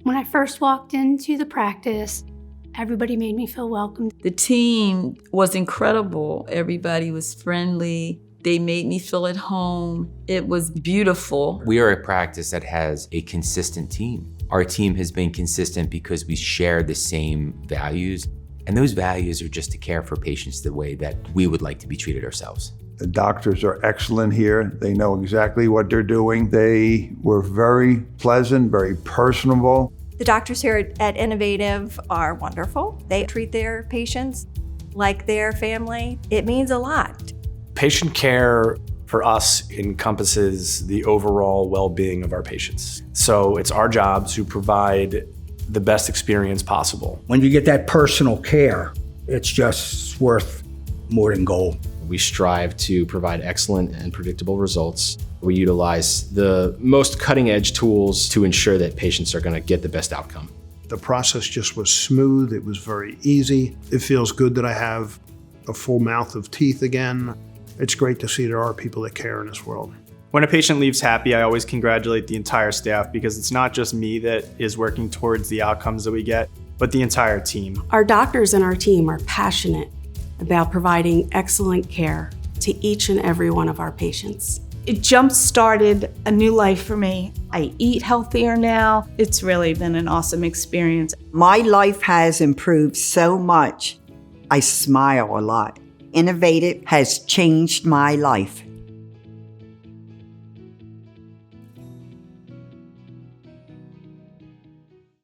When I first walked into the practice, everybody made me feel welcome. The team was incredible. Everybody was friendly. They made me feel at home. It was beautiful. We are a practice that has a consistent team. Our team has been consistent because we share the same values, and those values are just to care for patients the way that we would like to be treated ourselves. The doctors are excellent here. They know exactly what they're doing. They were very pleasant, very personable. The doctors here at Innovative are wonderful. They treat their patients like their family. It means a lot. Patient care for us encompasses the overall well-being of our patients. So it's our job to provide the best experience possible. When you get that personal care, it's just worth more than gold. We strive to provide excellent and predictable results. We utilize the most cutting-edge tools to ensure that patients are going to get the best outcome. The process just was smooth. It was very easy. It feels good that I have a full mouth of teeth again. It's great to see there are people that care in this world. When a patient leaves happy, I always congratulate the entire staff because it's not just me that is working towards the outcomes that we get, but the entire team. Our doctors and our team are passionate about providing excellent care to each and every one of our patients. It jump-started a new life for me. I eat healthier now. It's really been an awesome experience. My life has improved so much. I smile a lot. Innovative has changed my life.